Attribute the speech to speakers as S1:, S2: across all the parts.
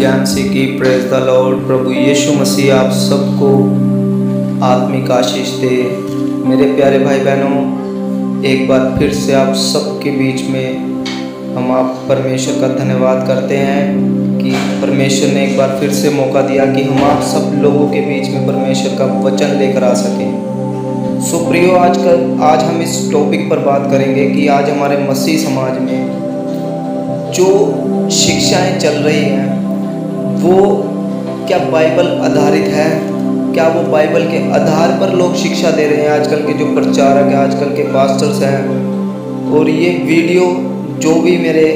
S1: MC की praise the Lord. प्रभु यीशु मसीह आप सबको आत्मिक आशीष दे। मेरे प्यारे भाई बहनों, एक बार फिर से आप सबके बीच में हम आप परमेश्वर का धन्यवाद करते हैं कि परमेश्वर ने एक बार फिर से मौका दिया कि हम आप सब लोगों के बीच में परमेश्वर का वचन लेकर आ सकें। सो प्रियो, आज हम इस टॉपिक पर बात करेंगे कि आज हमारे मसीह समाज में जो शिक्षाएं चल रही हैं वो क्या बाइबल आधारित है, क्या वो बाइबल के आधार पर लोग शिक्षा दे रहे हैं। आजकल के जो प्रचारक हैं, आजकल के पास्टर्स हैं, और ये वीडियो जो भी मेरे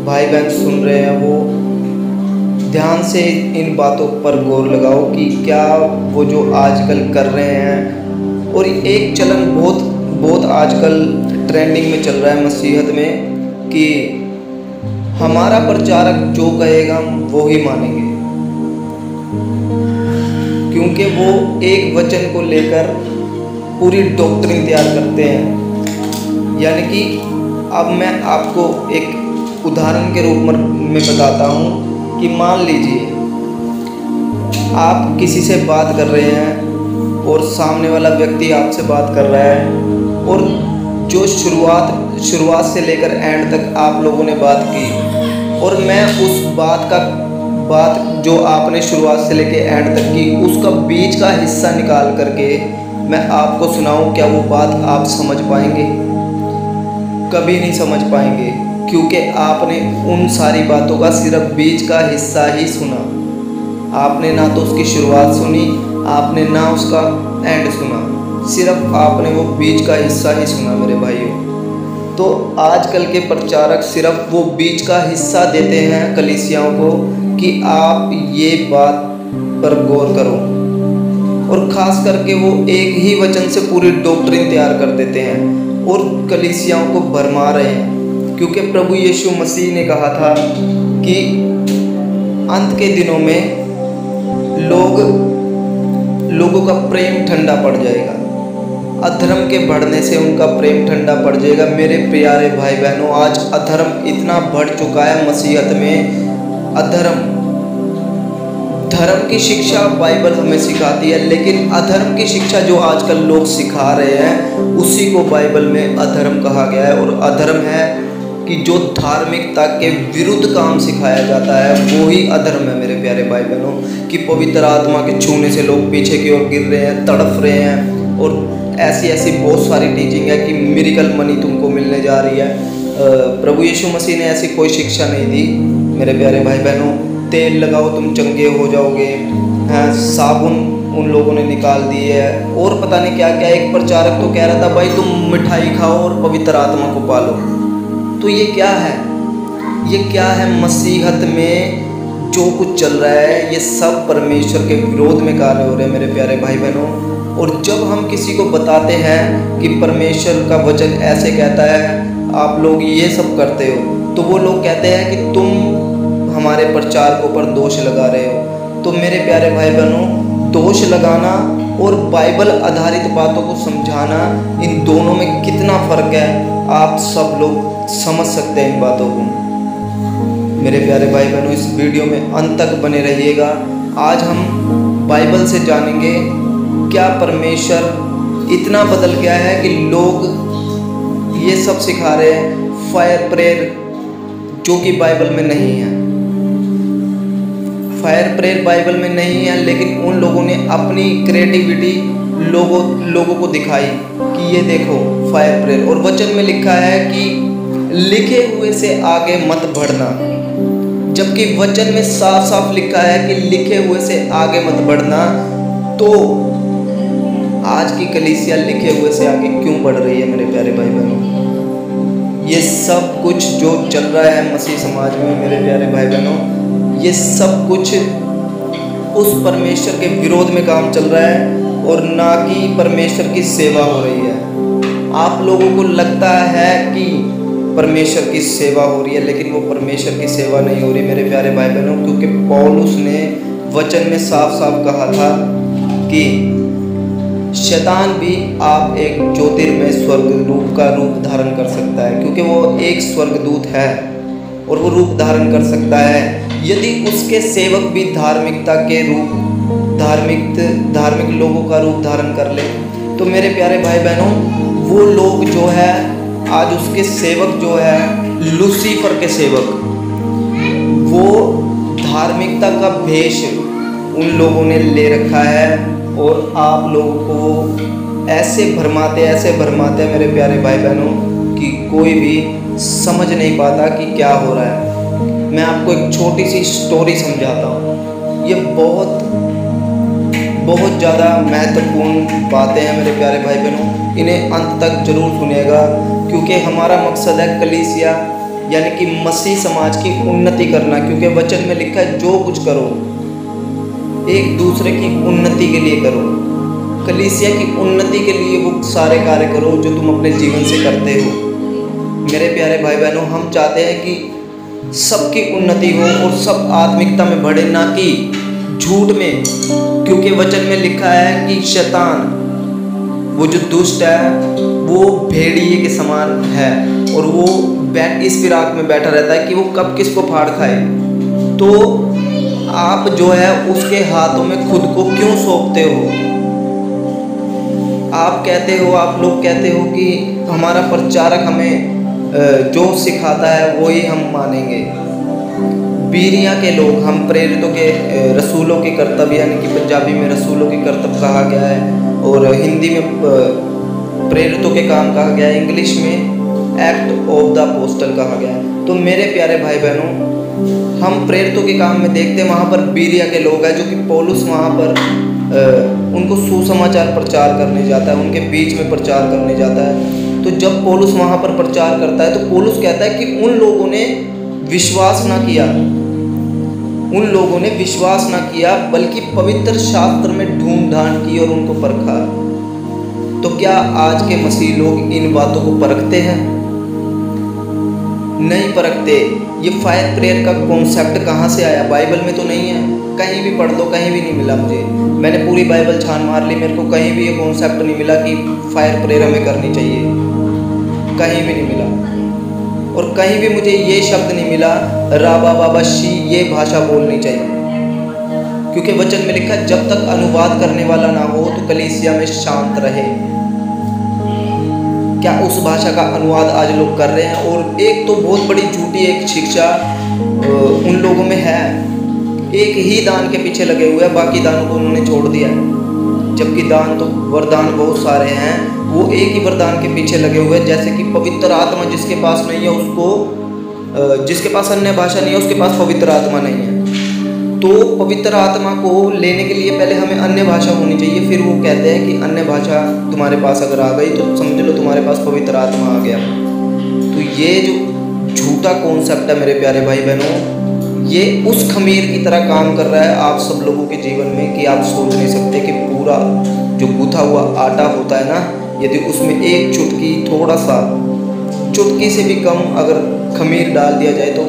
S1: भाई बहन सुन रहे हैं वो ध्यान से इन बातों पर गौर लगाओ कि क्या वो जो आजकल कर रहे हैं। और एक चलन बहुत आजकल ट्रेंडिंग में चल रहा है मसीहत में कि हमारा प्रचारक जो कहेगा हम वो ही मानेंगे, क्योंकि वो एक वचन को लेकर पूरी डॉक्ट्रिन तैयार करते हैं। यानी कि अब मैं आपको एक उदाहरण के रूप में बताता हूँ कि मान लीजिए आप किसी से बात कर रहे हैं और सामने वाला व्यक्ति आपसे बात कर रहा है, और जो शुरुआत से लेकर एंड तक आप लोगों ने बात की, और मैं उस बात जो आपने शुरुआत से लेकर एंड तक की उसका बीच का हिस्सा निकाल करके मैं आपको सुनाऊं, क्या वो बात आप समझ पाएंगे? कभी नहीं समझ पाएंगे, क्योंकि आपने उन सारी बातों का सिर्फ बीच का हिस्सा ही सुना। आपने ना तो उसकी शुरुआत सुनी, आपने ना उसका एंड सुना, सिर्फ आपने वो बीच का हिस्सा ही सुना। मेरे भाइयों, तो आजकल के प्रचारक सिर्फ वो बीच का हिस्सा देते हैं कलीसियाओं को कि आप ये बात पर गौर करो, और ख़ास करके वो एक ही वचन से पूरी डॉक्ट्रिन तैयार कर देते हैं और कलीसियाओं को भरमा रहे हैं। क्योंकि प्रभु यीशु मसीह ने कहा था कि अंत के दिनों में लोगों का प्रेम ठंडा पड़ जाएगा, अधर्म के बढ़ने से उनका प्रेम ठंडा पड़ जाएगा। मेरे प्यारे भाई बहनों, आज अधर्म इतना बढ़ चुका है मसीहत में। धर्म की शिक्षा बाइबल हमें सिखाती है, लेकिन अधर्म की शिक्षा जो आजकल लोग सिखा रहे हैं उसी को बाइबल में अधर्म कहा गया है। और अधर्म है कि जो धार्मिकता के विरुद्ध काम सिखाया जाता है वो ही अधर्म है। मेरे प्यारे भाई बहनों, कि पवित्र आत्मा के छूने से लोग पीछे की ओर गिर रहे हैं, तड़फ रहे हैं, और ऐसी बहुत सारी टीचिंग है कि मिरेकल मनी तुमको मिलने जा रही है। प्रभु यीशु मसीह ने ऐसी कोई शिक्षा नहीं दी। मेरे प्यारे भाई बहनों, तेल लगाओ तुम चंगे हो जाओगे, साबुन उन लोगों ने निकाल दी है, और पता नहीं क्या क्या। एक प्रचारक तो कह रहा था भाई तुम मिठाई खाओ और पवित्र आत्मा को पालो। तो ये क्या है? ये क्या है? मसीहत में जो कुछ चल रहा है ये सब परमेश्वर के विरोध में कार्य हो रहे हैं। मेरे प्यारे भाई बहनों, और जब हम किसी को बताते हैं कि परमेश्वर का वचन ऐसे कहता है, आप लोग ये सब करते हो, तो वो लोग कहते हैं कि तुम हमारे प्रचारकों पर दोष लगा रहे हो। तो मेरे प्यारे भाई बहनों, दोष लगाना और बाइबल आधारित बातों को समझाना, इन दोनों में कितना फ़र्क है आप सब लोग समझ सकते हैं इन बातों को। मेरे प्यारे भाई बहनों, इस वीडियो में अंत तक बने रहिएगा। आज हम बाइबल से जानेंगे क्या परमेश्वर इतना बदल गया है कि लोग ये सब सिखा रहे हैं, फायर प्रेयर जो कि बाइबल में नहीं है। फायर प्रेयर बाइबल में नहीं है, लेकिन उन लोगों ने अपनी क्रिएटिविटी लोगों को दिखाई कि ये देखो फायर प्रेयर, और वचन में लिखा है कि लिखे हुए से आगे मत बढ़ना, जबकि वचन में साफ साफ लिखा है कि लिखे हुए से आगे मत बढ़ना। तो आज की कलीसिया लिखे हुए से आगे क्यों बढ़ रही है? मेरे प्यारे भाई बहनों, ये सब कुछ जो चल रहा है मसीह समाज में, मेरे प्यारे भाई बहनों, ये सब कुछ उस परमेश्वर के विरोध में काम चल रहा है, और ना कि परमेश्वर की सेवा हो रही है। आप लोगों को लगता है कि परमेश्वर की सेवा हो रही है, लेकिन वो परमेश्वर की सेवा नहीं हो रही मेरे प्यारे भाई बहनों, क्योंकि पौलुस ने वचन में साफ साफ कहा था कि शैतान भी आप एक ज्योतिर्मय स्वर्गदूत का रूप धारण कर सकता है, क्योंकि वो एक स्वर्गदूत है और वो रूप धारण कर सकता है। यदि उसके सेवक भी धार्मिकता के रूप धार्मिक लोगों का रूप धारण कर ले, तो मेरे प्यारे भाई बहनों, वो लोग जो है आज उसके सेवक जो है लूसीफर के सेवक, वो धार्मिकता का भेष उन लोगों ने ले रखा है और आप लोगों को ऐसे भरमाते मेरे प्यारे भाई बहनों कि कोई भी समझ नहीं पाता कि क्या हो रहा है। मैं आपको एक छोटी सी स्टोरी समझाता हूँ। ये बहुत ज़्यादा महत्वपूर्ण बातें हैं मेरे प्यारे भाई बहनों, इन्हें अंत तक जरूर सुनिएगा, क्योंकि हमारा मकसद है कलीसिया यानी कि मसीह समाज की उन्नति करना। क्योंकि वचन में लिखा है जो कुछ करो एक दूसरे की उन्नति के लिए करो, कलीसिया की उन्नति के लिए वो सारे कार्य करो जो तुम अपने जीवन से करते हो। मेरे प्यारे भाई बहनों, हम चाहते हैं कि सबकी उन्नति हो और सब आत्मिकता में बढ़े, ना कि झूठ में। क्योंकि वचन में लिखा है कि शैतान, वो जो दुष्ट है, वो भेड़िए के समान है और वो इस फिराक में बैठा रहता है कि वो कब किसको फाड़ खाए। तो आप जो है उसके हाथों में खुद को क्यों सौंपते हो? आप लोग कहते हो कि हमारा प्रचारक हमें जो सिखाता है वो ही हम मानेंगे। बीरिया के लोग, हम प्रेरितों के रसूलों के कर्तव्य, यानी कि पंजाबी में रसूलों के कर्तव्य कहा गया है और हिंदी में प्रेरितों के काम कहा गया है, इंग्लिश में एक्ट ऑफ द अपोस्टल कहा गया है। तो मेरे प्यारे भाई बहनों, हम प्रेरितों के काम में देखते हैं वहाँ पर बीरिया के लोग हैं, जो कि पौलुस वहाँ पर उनको सुसमाचार प्रचार करने जाता है, उनके बीच में प्रचार करने जाता है। तो जब पौलुस वहाँ पर प्रचार करता है तो पौलुस कहता है कि उन लोगों ने विश्वास ना किया, बल्कि पवित्र शास्त्र में ढूंढ ढांड की और उनको परखा। तो क्या आज के मसीह लोग इन बातों को परखते हैं? नहीं परखते। ये फायर प्रेयर का कॉन्सेप्ट कहाँ से आया? बाइबल में तो नहीं है, कहीं भी पढ़ लो, कहीं भी नहीं मिला मुझे। मैंने पूरी बाइबल छान मार ली, मेरे को कहीं भी ये कॉन्सेप्ट नहीं मिला कि फायर प्रेयर हमें करनी चाहिए, कहीं भी नहीं मिला। और कहीं भी मुझे ये शब्द नहीं मिला राबा बाबा शी ये भाषा बोलनी चाहिए, क्योंकि वचन में लिखा जब तक अनुवाद करने वाला ना हो तो कलीसिया में शांत रहे। क्या उस भाषा का अनुवाद आज लोग कर रहे हैं? और एक तो बहुत बड़ी झूठी एक शिक्षा उन लोगों में है, एक ही दान के पीछे लगे हुए हैं, बाकी दानों को उन्होंने छोड़ दिया है। जबकि दान तो वरदान बहुत सारे हैं, वो एक ही वरदान के पीछे लगे हुए हैं। जैसे कि पवित्र आत्मा जिसके पास नहीं है उसको, जिसके पास अन्य भाषा नहीं है उसके पास पवित्र आत्मा नहीं है। तो पवित्र आत्मा को लेने के लिए पहले हमें अन्य भाषा होनी चाहिए, फिर वो कहते हैं कि अन्य भाषा तुम्हारे पास अगर आ गई तो समझ लो तुम्हारे पास पवित्र आत्मा आ गया। तो ये जो झूठा कॉन्सेप्ट है मेरे प्यारे भाई बहनों, ये उस खमीर की तरह काम कर रहा है आप सब लोगों के जीवन में कि आप सोच नहीं सकते कि पूरा जो गूथा हुआ आटा होता है ना, यदि उसमें एक चुटकी से भी कम अगर खमीर डाल दिया जाए तो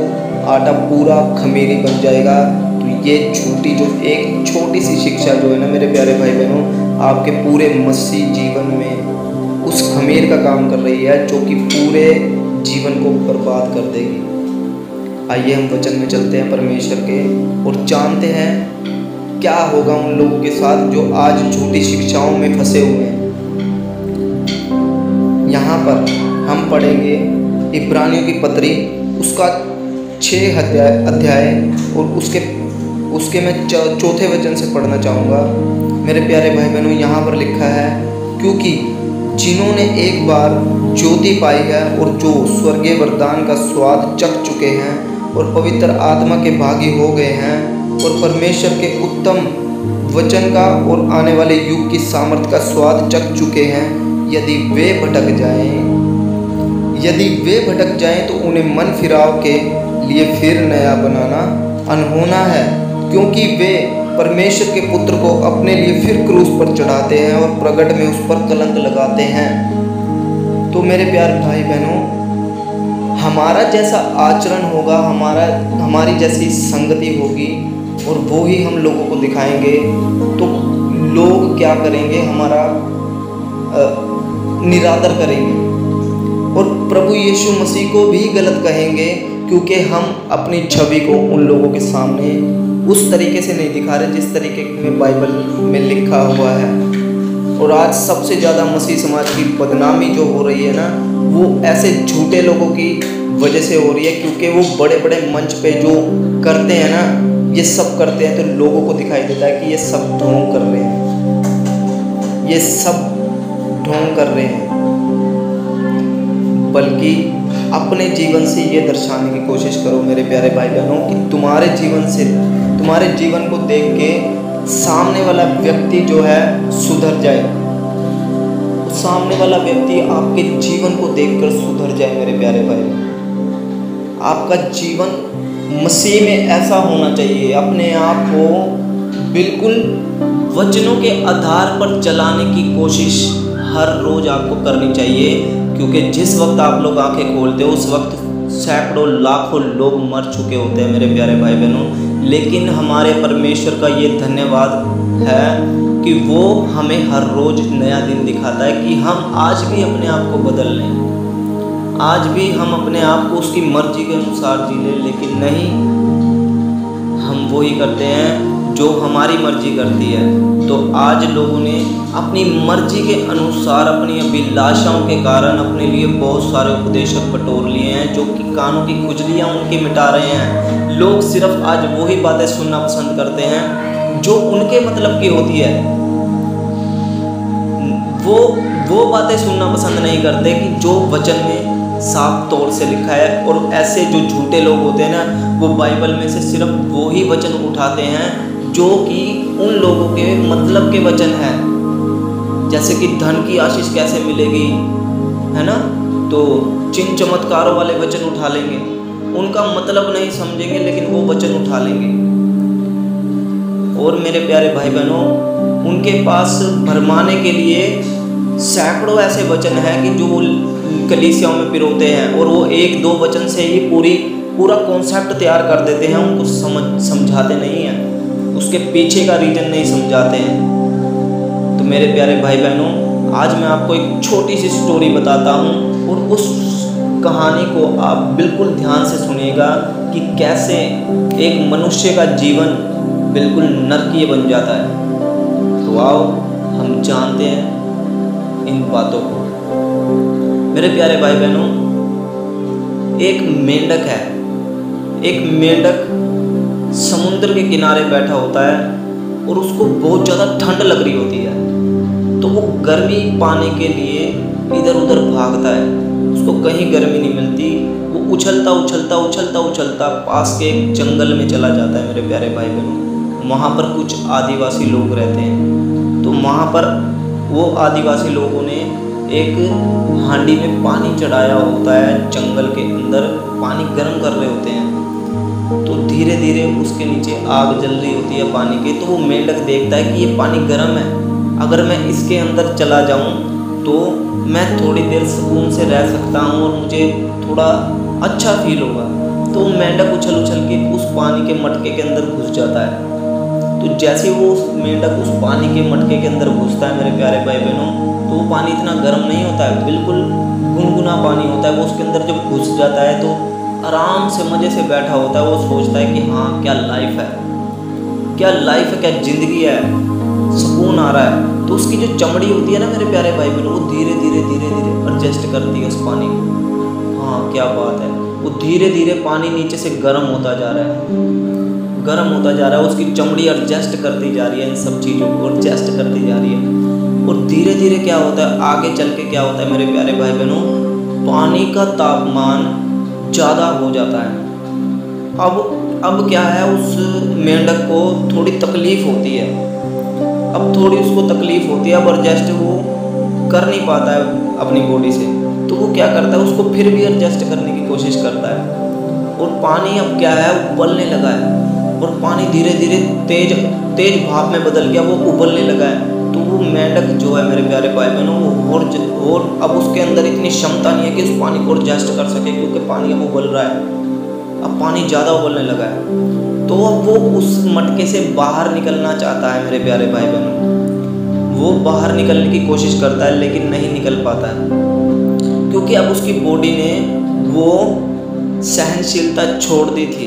S1: आटा पूरा खमीरी बन जाएगा। तो ये झूठी जो एक छोटी सी शिक्षा जो है ना मेरे प्यारे भाई बहनों, आपके पूरे मसीह जीवन में उस खमीर का काम कर रही है जो कि पूरे जीवन को बर्बाद कर देगी। आइए हम वचन में चलते हैं परमेश्वर के और जानते हैं क्या होगा उन लोगों के साथ जो आज झूठी शिक्षाओं में फंसे हुए हैं। यहाँ पर हम पढ़ेंगे इब्रानियों की पत्री, उसका 6 अध्याय और उसके मैं चौथे वचन से पढ़ना चाहूँगा। मेरे प्यारे भाई बहनों, यहाँ पर लिखा है क्योंकि जिन्होंने एक बार ज्योति पाई है और जो स्वर्गीय वरदान का स्वाद चख चुके हैं और पवित्र आत्मा के भागी हो गए हैं और परमेश्वर के उत्तम वचन का और आने वाले युग की सामर्थ्य का स्वाद चख चुके हैं, यदि वे भटक जाएं तो उन्हें मन फिराव के लिए फिर नया बनाना अनहोना है, क्योंकि वे परमेश्वर के पुत्र को अपने लिए फिर क्रूस पर चढ़ाते हैं और प्रगट में उस पर कलंक लगाते हैं। तो मेरे प्यारे भाई बहनों, हमारा जैसा आचरण होगा, हमारी जैसी संगति होगी और वो ही हम लोगों को दिखाएंगे, तो लोग क्या करेंगे? हमारा निरादर करेंगे और प्रभु यीशु मसीह को भी गलत कहेंगे क्योंकि हम अपनी छवि को उन लोगों के सामने उस तरीके से नहीं दिखा रहे जिस तरीके में बाइबल में लिखा हुआ है। और आज सबसे ज़्यादा मसीह समाज की बदनामी जो हो रही है ना, वो ऐसे झूठे लोगों की वजह से हो रही है, क्योंकि वो बड़े बड़े मंच पे जो करते हैं ना, ये सब करते हैं तो लोगों को दिखाई देता है कि ये सब ढोंग कर रहे हैं, ये सब ढोंग कर रहे हैं। बल्कि अपने जीवन से ये दर्शाने की कोशिश करो मेरे प्यारे भाई बहनों कि तुम्हारे जीवन से, तुम्हारे जीवन को देख के सामने वाला व्यक्ति जो है सुधर जाए, सामने वाला व्यक्ति आपके जीवन को देखकर सुधर जाए। मेरे प्यारे भाई, आपका जीवन मसीह में ऐसा होना चाहिए, अपने आप को बिल्कुल वचनों के आधार पर चलाने की कोशिश हर रोज़ आपको करनी चाहिए, क्योंकि जिस वक्त आप लोग आंखें खोलते हो उस वक्त सैकड़ों लाखों लोग मर चुके होते हैं मेरे प्यारे भाई बहनों। लेकिन हमारे परमेश्वर का ये धन्यवाद है कि वो हमें हर रोज़ नया दिन दिखाता है कि हम आज भी अपने आप को बदल लें, आज भी हम अपने आप को उसकी मर्जी के अनुसार जी लें। लेकिन नहीं, हम वही करते हैं जो हमारी मर्जी करती है। तो आज लोगों ने अपनी मर्जी के अनुसार, अपनी अभिलाषाओं के कारण अपने लिए बहुत सारे उपदेशक बटोर लिए हैं, जो कि कानों की खुजलियाँ उनकी मिटा रहे हैं। लोग सिर्फ आज वही बातें सुनना पसंद करते हैं जो उनके मतलब की होती है, वो बातें सुनना पसंद नहीं करते कि जो वचन में साफ तौर से लिखा है। और ऐसे जो झूठे लोग होते हैं ना, वो बाइबल में से सिर्फ वो ही वचन उठाते हैं जो कि उन लोगों के मतलब के वचन हैं, जैसे कि धन की आशीष कैसे मिलेगी, है ना, तो चिन्ह चमत्कारों वाले वचन उठा लेंगे, उनका मतलब नहीं समझेंगे लेकिन वो वचन उठा लेंगे। और मेरे प्यारे भाई बहनों, उनके पास भरमाने के लिए सैकड़ों ऐसे वचन हैं कि जो कलीसियाओं में पिरोते हैं, और वो एक दो वचन से ही पूरा कॉन्सेप्ट तैयार कर देते हैं, उनको समझाते नहीं हैं, उसके पीछे का रीजन नहीं समझाते हैं। तो मेरे प्यारे भाई बहनों, आज मैं आपको एक छोटी सी स्टोरी बताता हूँ, और उस कहानी को आप बिल्कुल ध्यान से सुनिएगा कि कैसे एक मनुष्य का जीवन बिल्कुल नरकीय बन जाता है। तो आओ हम जानते हैं इन बातों को। मेरे प्यारे भाई बहनों, एक मेंढक है। एक मेंढक समुद्र के किनारे बैठा होता है और उसको बहुत ज़्यादा ठंड लग रही होती है, तो वो गर्मी पाने के लिए इधर उधर भागता है। उसको कहीं गर्मी नहीं मिलती, वो उछलता पास के एक जंगल में चला जाता है। मेरे प्यारे भाई बहनों, वहाँ पर कुछ आदिवासी लोग रहते हैं। तो वहाँ पर वो आदिवासी लोगों ने एक हांडी में पानी चढ़ाया होता है, जंगल के अंदर पानी गर्म कर रहे होते हैं। तो धीरे धीरे उसके नीचे आग जल रही होती है पानी की। तो वो मेंढक देखता है कि ये पानी गर्म है, अगर मैं इसके अंदर चला जाऊं तो मैं थोड़ी देर सुकून से रह सकता हूं और मुझे थोड़ा अच्छा फील होगा। तो मेंढक उछल के उस पानी के मटके के अंदर घुस जाता है। तो जैसे वो मेंढक उस पानी के मटके के अंदर घुसता है मेरे प्यारे भाई बहनों, तो वो पानी इतना गर्म नहीं होता है, बिल्कुल गुनगुना पानी होता है। वो उसके अंदर जब घुस जाता है तो आराम से मज़े से बैठा होता है। वो सोचता है कि हाँ, क्या लाइफ है, क्या ज़िंदगी है, सुकून आ रहा है। तो उसकी जो चमड़ी होती है ना मेरे प्यारे भाई बहनों, वो धीरे धीरे एडजस्ट करती है उस पानी को। हाँ, क्या बात है, वो धीरे धीरे पानी नीचे से गर्म होता जा रहा है, उसकी चमड़ी एडजस्ट करती जा रही है, इन सब चीज़ों को एडजस्ट करती जा रही है। और धीरे धीरे क्या होता है, आगे चल के क्या होता है मेरे प्यारे भाई बहनों, पानी का तापमान ज़्यादा हो जाता है। अब क्या है, उस मेंढक को थोड़ी तकलीफ़ होती है। अब थोड़ी उसको तकलीफ़ होती है, अब एडजस्ट वो कर नहीं पाता है अपनी बॉडी से। तो वो क्या करता है, उसको फिर भी एडजस्ट करने की कोशिश करता है। और पानी अब क्या है, उबलने लगा है, और पानी धीरे धीरे तेज भाप में बदल गया, वो उबलने लगा है। तो वो मेंढक जो है मेरे प्यारे भाई बहनों, वो और अब उसके अंदर इतनी क्षमता नहीं है कि उस पानी को एडजस्ट कर सके, क्योंकि पानी अब उबल रहा है, अब पानी ज़्यादा उबलने लगा है। तो अब वो उस मटके से बाहर निकलना चाहता है मेरे प्यारे भाई बहनों। वो बाहर निकलने की कोशिश करता है लेकिन नहीं निकल पाता है, क्योंकि अब उसकी बॉडी ने वो सहनशीलता छोड़ दी थी,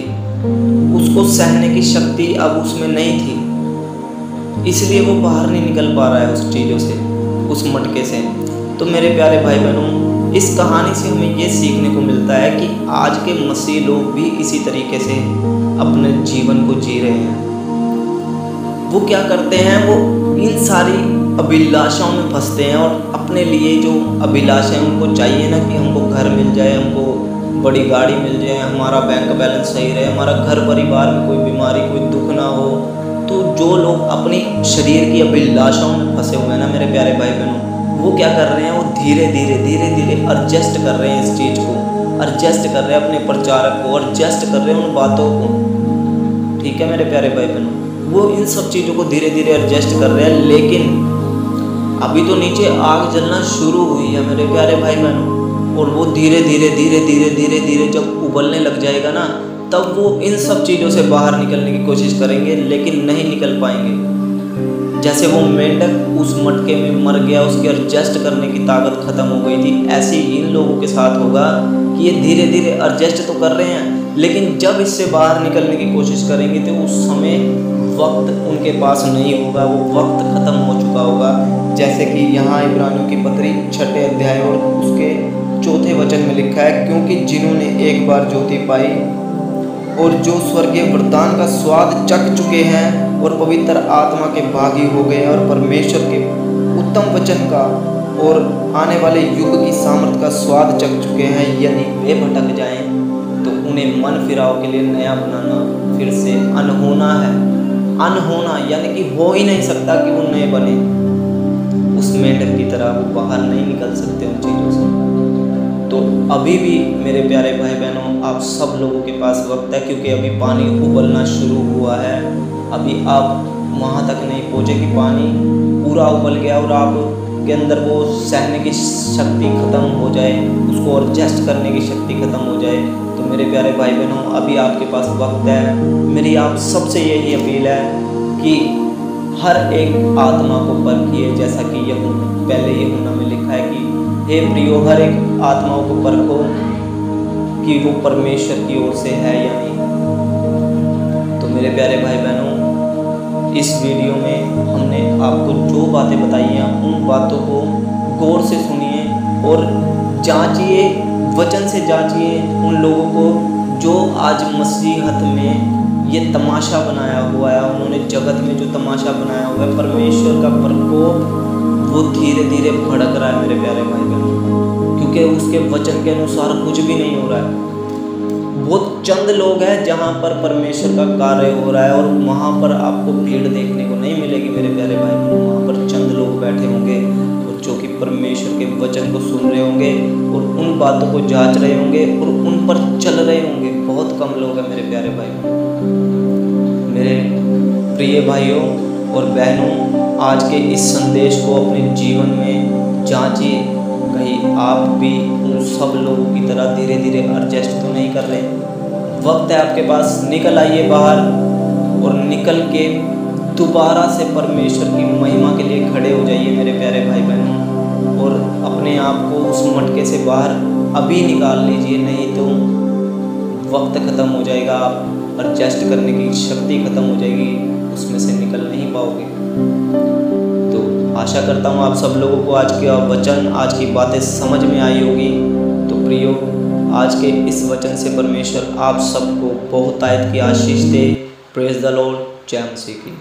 S1: उसको सहने की शक्ति अब उसमें नहीं थी, इसलिए वो बाहर नहीं निकल पा रहा है उस चीज़ों से, उस मटके से। तो मेरे प्यारे भाई बहनों, इस कहानी से हमें ये सीखने को मिलता है कि आज के मसीह लोग भी इसी तरीके से अपने जीवन को जी रहे हैं। वो क्या करते हैं, वो इन सारी अभिलाषाओं में फंसते हैं और अपने लिए जो अभिलाषाएं उनको चाहिए ना, कि हमको घर मिल जाए, हमको बड़ी गाड़ी मिल जाए, हमारा बैंक बैलेंस सही रहे, हमारा घर परिवार में कोई बीमारी कोई दुख ना हो। तो जो लोग अपनी शरीर की अभिलाषाओं में फंसे हुए हैं ना मेरे प्यारे भाई बहनों, वो क्या कर रहे हैं, वो धीरे धीरे एडजस्ट कर रहे हैं इस चीज़ को, एडजस्ट कर रहे हैं अपने प्रचारक को, एडजस्ट कर रहे हैं उन बातों को। ठीक है मेरे प्यारे भाई बहनों, वो इन सब चीज़ों को धीरे धीरे एडजस्ट कर रहे हैं, लेकिन अभी तो नीचे आग जलना शुरू हुई है मेरे प्यारे भाई बहनों। और वो धीरे धीरे जब उबलने लग जाएगा ना, तब वो इन सब चीज़ों से बाहर निकलने की कोशिश करेंगे, लेकिन नहीं निकल पाएंगे। जैसे वो मेंढक उस मटके में मर गया, उसके एडजस्ट करने की ताकत खत्म हो गई थी, ऐसे ही इन लोगों के साथ होगा कि ये धीरे धीरे एडजस्ट तो कर रहे हैं, लेकिन जब इससे बाहर निकलने की कोशिश करेंगे तो उस समय वक्त उनके पास नहीं होगा, वो वक्त ख़त्म हो चुका होगा। जैसे कि यहाँ इब्रानियों की पत्री 6 अध्याय और उसके 4 वचन में लिखा है, क्योंकि जिन्होंने एक बार ज्योति पाई और जो स्वर्गीय वरदान का स्वाद चख चुके हैं और पवित्र आत्मा के भागी हो गए और परमेश्वर के उत्तम वचन का और आने वाले युग की सामर्थ का स्वाद चख चुके हैं, यदि वे भटक जाएं तो उन्हें मन फिराव के लिए नया बनाना फिर से अनहोना है। अनहोना यानी कि हो ही नहीं सकता कि वो नए बने। उस मेंढक की तरह वो बाहर नहीं निकल सकते उन चीज़ों से। तो अभी भी मेरे प्यारे भाई बहनों, आप सब लोगों के पास वक्त है, क्योंकि अभी पानी उबलना शुरू हुआ है। अभी आप वहाँ तक नहीं पहुँचे कि पानी पूरा उबल गया और आप के अंदर वो सहने की शक्ति ख़त्म हो जाए, उसको एडजस्ट करने की शक्ति ख़त्म हो जाए। तो मेरे प्यारे भाई बहनों, अभी आपके पास वक्त है। मेरी आप सबसे यही अपील है कि हर एक आत्मा को परखिए, जैसा कि पहले यूहन्ना में लिखा है कि हे प्रियो, हर एक आत्माओं को परखो कि वो परमेश्वर की ओर से है या नहीं। तो मेरे प्यारे भाई बहनों, इस वीडियो में हमने आपको जो बातें बताई हैं उन बातों को गौर से सुनिए और जांचिए, वचन से जांचिए उन लोगों को जो आज मसीहत में ये तमाशा बनाया हुआ है। उन्होंने जगत में जो तमाशा बनाया हुआ है, परमेश्वर का प्रकोप वो धीरे धीरे भड़क रहा है मेरे प्यारे भाई बहनों, क्योंकि उसके वचन के अनुसार कुछ भी नहीं हो रहा है। बहुत चंद लोग हैं जहाँ पर परमेश्वर का कार्य हो रहा है और वहाँ पर आपको भीड़ देखने को नहीं मिलेगी मेरे प्यारे भाई बहनों। वहाँ पर चंद लोग बैठे होंगे और जो कि परमेश्वर के वचन को सुन रहे होंगे और उन बातों को जांच रहे होंगे और उन पर चल रहे होंगे। बहुत कम लोग हैं मेरे प्यारे भाई बहनों। मेरे प्रिय भाइयों और बहनों, आज के इस संदेश को अपने जीवन में जांचिए, कहीं आप भी उन सब लोगों की तरह धीरे धीरे एडजस्ट तो नहीं कर रहे। वक्त है आपके पास, निकल आइए बाहर और निकल के दोबारा से परमेश्वर की महिमा के लिए खड़े हो जाइए मेरे प्यारे भाई बहनों, और अपने आप को उस मटके से बाहर अभी निकाल लीजिए, नहीं तो वक्त ख़त्म हो जाएगा, आप एडजस्ट करने की शक्ति ख़त्म हो जाएगी, उसमें से निकल नहीं पाओगे। तो आशा करता हूँ आप सब लोगों को आज का वचन, आज की बातें समझ में आई होगी। तो प्रियो, आज के इस वचन से परमेश्वर आप सबको बहुत आयत की आशीष दे। Praise the lord. जय मसीह की।